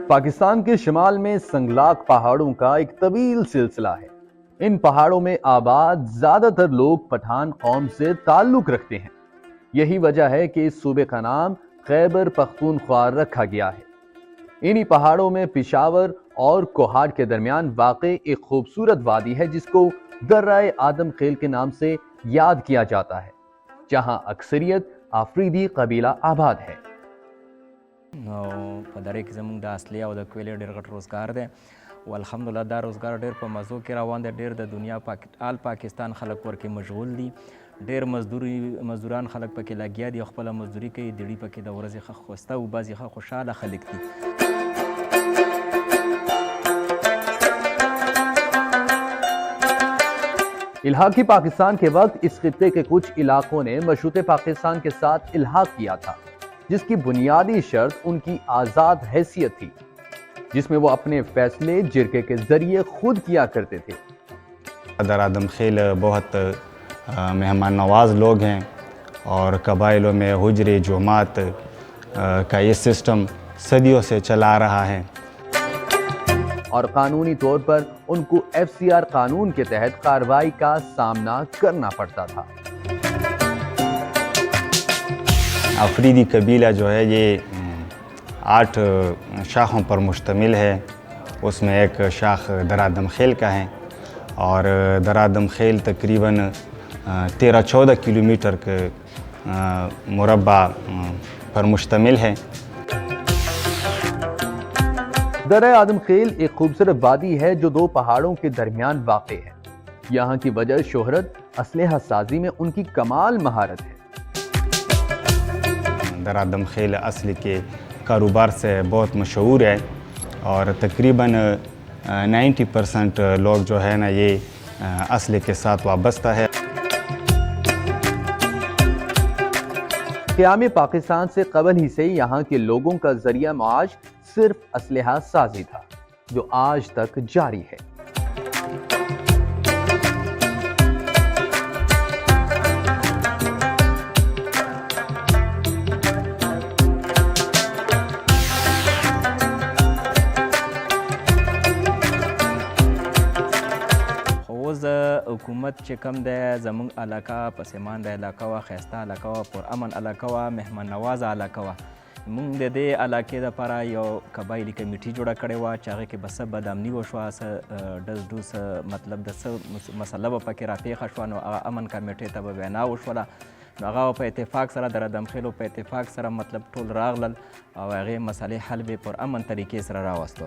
पाकिस्तान के शिमाल में संगलाक पहाड़ों का एक तवील सिलसिला है। इन पहाड़ों में आबाद ज्यादातर लोग पठान कौम से ताल्लुक रखते हैं। यही वजह है कि इस सूबे का नाम खैबर पख्तूनख्वा रखा गया है। इन्हीं पहाड़ों में पिशावर और कोहाट के दरमियान वाक़े एक खूबसूरत वादी है जिसको दर्राए आदम खेल के नाम से याद किया जाता है, जहां अक्सरियत आफरीदी कबीला आबाद है। نو په دره کې زموږ د اصلي او د کویلې ډېر غټ روزګار دی او الحمدلله دا روزګار ډېر په مزو کې روان دی. ډېر د دنیا آل پاکستان خلک ورکې مشغول دي. ډېر مزدوران خلک پکې لګیا دي او خپله مزدوري کوي. دړي پکې د ورځې ښه خوسته او بعضې ښه خوشحاله خلک دي. इल्हाकी पाकिस्तान के वक्त इस खित्ते के कुछ इलाकों ने मशरूते पाकिस्तान के साथ इल्हाक किया था, जिसकी बुनियादी शर्त उनकी आज़ाद हैसियत थी, जिसमें वो अपने फैसले जिरके के जरिए खुद किया करते थे। दर आदम खेल बहुत मेहमान नवाज लोग हैं और कबाइलों में हुजरे जुमात का ये सिस्टम सदियों से चला रहा है और कानूनी तौर पर उनको FCR कानून के तहत कार्रवाई का सामना करना पड़ता था। अफरीदी कबीला जो है ये 8 शाखों पर मुश्तमिल है। उसमें एक शाख दरादम खेल का है और दरादम खेल तकरीबन 13-14 किलोमीटर के मुरब्बा पर मुश्तमिल है। दर्राए आदम खेल एक खूबसूरत वादी है जो 2 पहाड़ों के दरमियान वाक़ है। यहाँ की वजह शोहरत असलहा साजी में उनकी कमाल महारत है। दर आदम खेल असली के कारोबार से बहुत मशहूर है और तकरीबन 90% लोग जो है ना ये असली के साथ वाबस्ता है। क़याम पाकिस्तान से कबल ही से यहाँ के लोगों का जरिया माश सिर्फ असलहा साजी था, जो आज तक जारी है। حکومت چې کم دی زموږ علاقه پسیمان د علاقه وه، ښایسته علاقه وه، پرامن علاقه وه، مهمان نوازه علاقه وه. موږ د دې علاقې دپاره یو قبایلي کمیټي جوړه کړې وه چې هغې کې به څه بدامني وشوه، څه ډز ډوز مطلب د څه مسله به پکې راپېښه شوه، نو هغه امن کمیټې ته به وینا وشوله. نو هغه په اتفاق سره د ردمخیلو په اتفاق سره مطلب ټول راغلل او هغې مسلې حل به پر امن طریقې سره راوستو.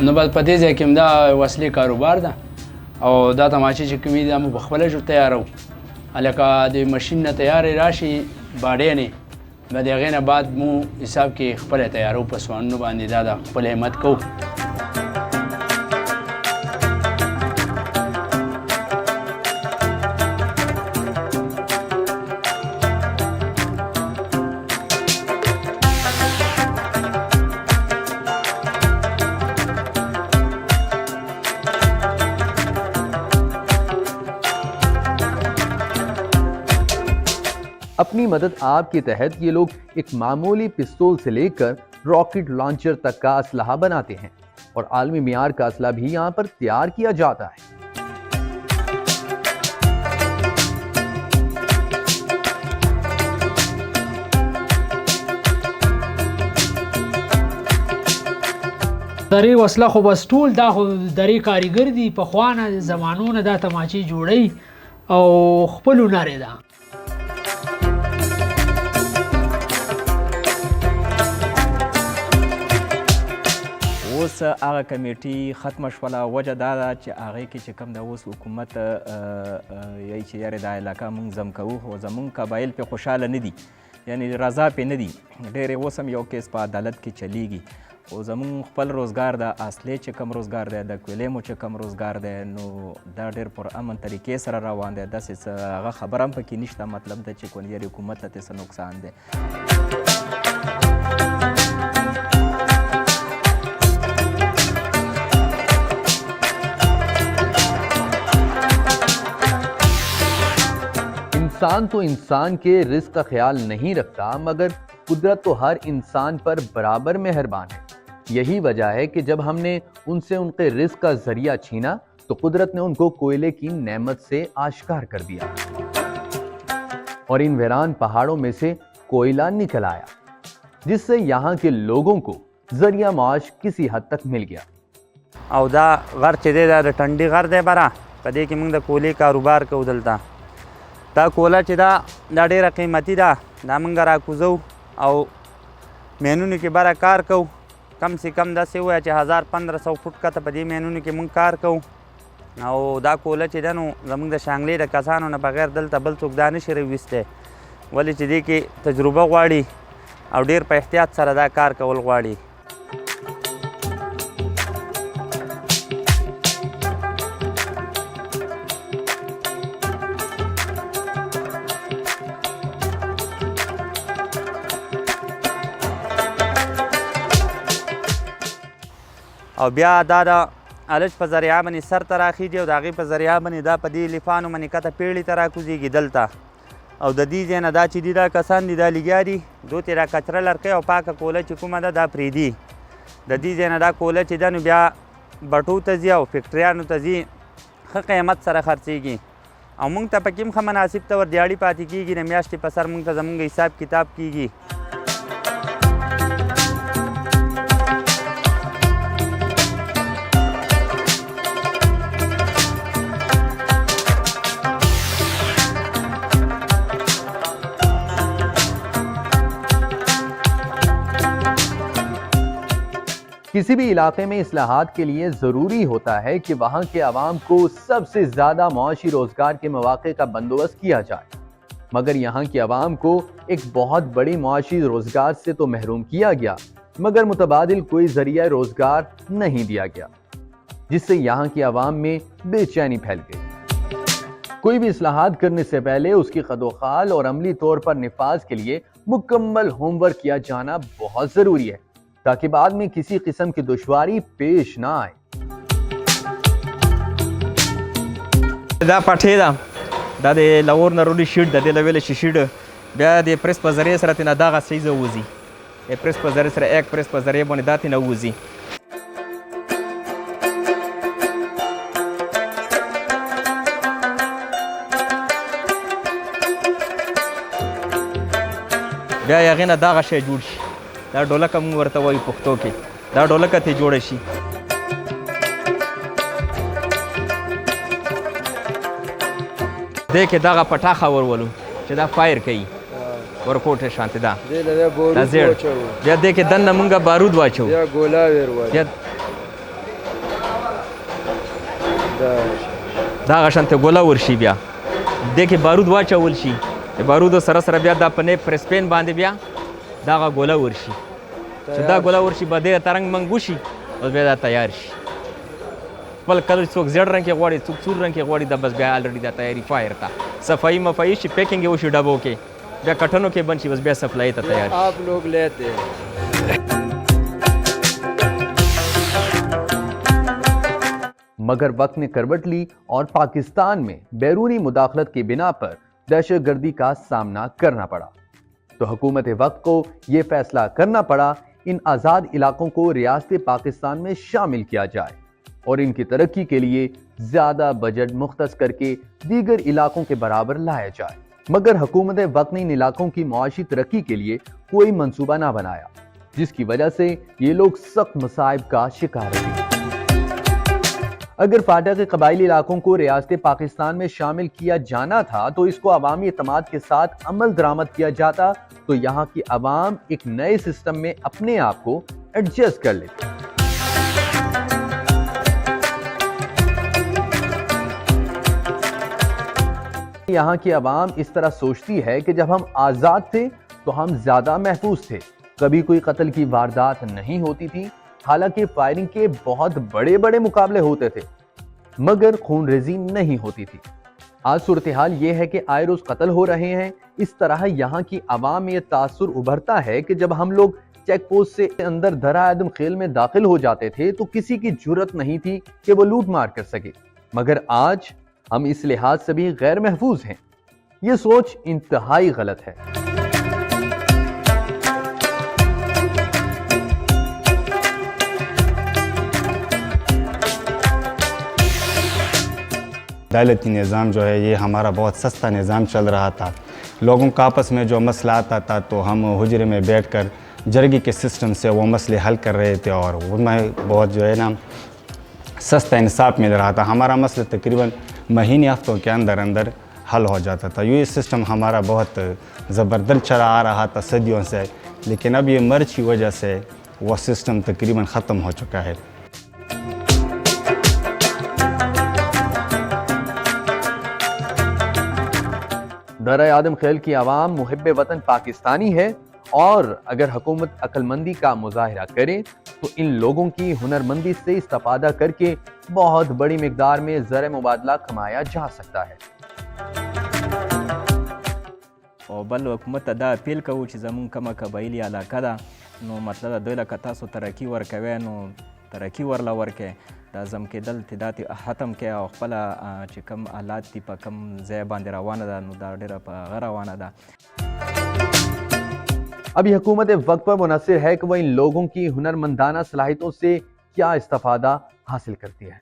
نو بس په دې ځای کې همدا وسلې کاروبار ده او دا تماچې چې کومې دي دا موږ پخپله تیاروو. هلکه د ماشین نه تیارې راشي باډیانې بیا د هغې نه بعد مو حساب کې خپله تیارو په سوانونو باندې دا د خپل همت کوو. अपनी मदद आप के तहत ये लोग एक मामूली पिस्तौल से लेकर रॉकेट लॉन्चर तक का असलहा बनाते हैं और आलमी मियार का असला भी यहाँ पर तैयार किया जाता है। درې وسله خو بس ټول دا خو درې کاریګر دي پخوانه زمانو نه دا تماچې جوړوي او خپل هنر یې ده. اوس هغه کمیټي ختمه شوله، وجه دا ده چې هغې کې چې کوم د اوس حکومت یی چې یارې دا علاقه موږ زم کوو، خو زموږ قبایل پې خوشحاله نه دي، یعنې رضا پې نه دي. ډېرې اوس هم یو کیس په عدالت کې چلیږي، خو زموږ خپل روزګار د اصلي چې کوم روزګار دی، د کویلې مو چې کوم روزګار دی، نو دا ډېر پر امن طریقې سره روان دی. داسې څه هغه خبره هم پکې نشته، مطلب دا چې کونډیاري حکومت ته څه نقصان دی. इंसान तो इंसान के रिस्क का ख्याल नहीं रखता, मगर कुदरत तो हर इंसान पर बराबर मेहरबान है. यही वजह है कि जब हमने उनसे उनके रिस्क का जरिया छीना तो कुदरत ने उनको कोयले की नेमत से आश्कार कर दिया और इन वीरान पहाड़ों में से कोयला निकल आया, जिससे यहाँ के लोगों को जरिया माश किसी हद तक मिल गया. او دا غر چې دی دا د ټنډي غر دی بره، په دې کې موږ د کولې کاروبار کوو. دلته دا کوله چې دا ډېره قیمتي ده، دا موږ راکوزو او مینونو کې بره کار کوو. کم سے کم داسې ووایه چې 1500 فوټ کته په دې مینونو کې موږ کار کوو. او دا کوله چې ده نو زموږ د شانګلې د کسانو نه بغیر دلته بل څوک دا نشي راویستی، ولې چې دې کې تجربه غواړي او ډېر په احتیاط سره دا کار کول غواړي. او بیا دا د الج په ذریعه باندې سر ته راخیږي او د هغې په ذریعه باندې دا په دې لیفانو باندې کته پیړې ته راکوزېږي دلته. او د دې ځای نه دا چې دي دا کسان دي دا لګیا دي، دو ترې را کچره لرکۍ او پاکه کوله چې کومه ده دا پرېږدي. د دې ځای نه دا کوله چې ده نو بیا بټو ته ځي او فیکټریانو ته ځي، ښه قیمت سره خرڅېږي او موږ ته پکې هم ښه مناسب طور دیاړي پاتې کېږي. د میاشتې په سر موږ ته زموږ حساب کتاب کېږي. किसी भी इलाके में इस्लाहात के लिए जरूरी होता है कि वहां के अवाम को सबसे ज्यादा मुआशी रोजगार के मौके का बंदोबस्त किया जाए, मगर यहाँ की अवाम को एक बहुत बड़ी मुआशी रोजगार से तो महरूम किया गया, मगर मुतबादिल कोई जरिया रोजगार नहीं दिया गया, जिससे यहाँ की अवाम में बेचैनी फैल गई. कोई भी इस्लाहात करने से पहले उसकी खदोखाल और अमली तौर पर निफाज के लिए मुकम्मल होमवर्क किया जाना बहुत जरूरी है, ताकि बाद में किसी किस्म की दुश्वारी पेश ना आए. دا پټې ده، دا د لور نه رولی شیټ ده، دې له ویلې شي شیټ بیا د پریس په ذریعې سره تېنه دغه څیزه وځي، د پریس په ذریعې سره ایک پریس په ذریعې باندې دا تېنه وځي. بیا یې هغې نه دغه شی جوړ شي، دا ډولکه موږ ورته وایو پښتو کې، دا ډولکه ترې جوړه شي. دې کې دغه پټاخه ورولو چې دا فایر کوي ورکوټه شانتې ده، دا زیړ. بیا دې کې دننه موږ بارود واچوو، دغه شانتې ګوله ورشي. بیا دې کې بارود واچول شي، د بارودو سره سره بیا دا په پرسپین باندې بیا دغه ګوله ورشي، چې دا ګوله ورشي به دې ته رنګ منګ وشي او بیا دا تیار شي. بل کله څوک زیړ رنګ کې غواړي، څوک سور رنګ کې غواړي، دا بس بیا الریډي دا تیاری فایر ته صفائی مفائی شي، پیکنګ یې وشي ډبو کې، بیا کټنو کې بند شي، بس بیا سپلای ته تیار شي. آپ لوگ لیتے ہیں. मगर वक्त ने करवट ली और पाकिस्तान में बैरूनी मुदाखलत की बिना पर दहशतगर्दी का सामना करना पड़ा, तो हुकूमत वक्त को यह फैसला करना पड़ा इन आज़ाद इलाकों को रियासत पाकिस्तान में शामिल किया जाए और इनकी तरक्की के लिए ज़्यादा बजट मुख्तस करके दीगर इलाकों के बराबर लाया जाए. मगर हुकूमत वक्त ने इन इलाकों की मुआशी तरक्की के लिए कोई मंसूबा ना बनाया, जिसकी वजह से ये लोग सख्त मसाइब का शिकार रहे। अगर फाटा के कबायली इलाकों को रियासत पाकिस्तान में शामिल किया जाना था तो इसको अवामी एतमाद के साथ अमल दरामद किया जाता, तो यहाँ की अवाम एक नए सिस्टम में अपने आप को एडजस्ट कर लेती। यहाँ की अवाम इस तरह सोचती है कि जब हम आजाद थे तो हम ज्यादा महफूज थे, कभी कोई कत्ल की वारदात नहीं होती थी, हालांकि फायरिंग के बहुत बड़े बड़े मुकाबले होते थे मगर खूनरेजी नहीं होती थी। आज सूरत हाल ये है कि आए रोज कत्ल हो रहे हैं। इस तरह यहाँ की अवाम में यह तासुर उभरता है कि जब हम लोग चेक पोस्ट से अंदर धरा आदम खेल में दाखिल हो जाते थे तो किसी की जुर्रत नहीं थी कि वो लूट मार कर सके, मगर आज हम इस लिहाज से भी गैर महफूज हैं। ये सोच इंतहाई गलत है। अदालती निज़ाम जो है ये हमारा बहुत सस्ता निज़ाम चल रहा था। लोगों का आपस में जो मसला आता था तो हम हुजरे में बैठकर जरगी के सिस्टम से वो मसले हल कर रहे थे और उनमें बहुत जो है ना सस्ता इंसाफ मिल रहा था। हमारा मसला तकरीबन महीने हफ्तों के अंदर अंदर हल हो जाता था। ये सिस्टम हमारा बहुत ज़बरदस्त चला आ रहा था सदियों से, लेकिन अब ये मर्ज की वजह से वो सिस्टम तकरीबन ख़त्म हो चुका है। दरा आदम खेल की आवाम मुहिब्बे वतन पाकिस्तानी है और अगर हुकूमत अक्लमंदी का मुजाहिरा करे तो इन लोगों की हुनरमंदी से इस्तेफादा करके बहुत बड़ी मिकदार में ज़र मुबादला कमाया जा सकता है। او بل حکومت ته دا اپیل کوو چې زمونږ کومه قبایلي علاقه ده نو مطلب د دوی لکه تاسو ترقي ورکوئ نو ترقي ورله ورکئ، دا ضم کېدل تعداد ختم کړئ او خپله چې کوم حالات دي په کوم ځای باندې روانه ده نو دا ډېره په هغه روانه ده۔ अभी हुकूमत वक्त पर मुनहसिर है कि वह इन लोगों की हुनरमंदाना सलाहियतों से क्या इस्तेफादा हासिल करती है।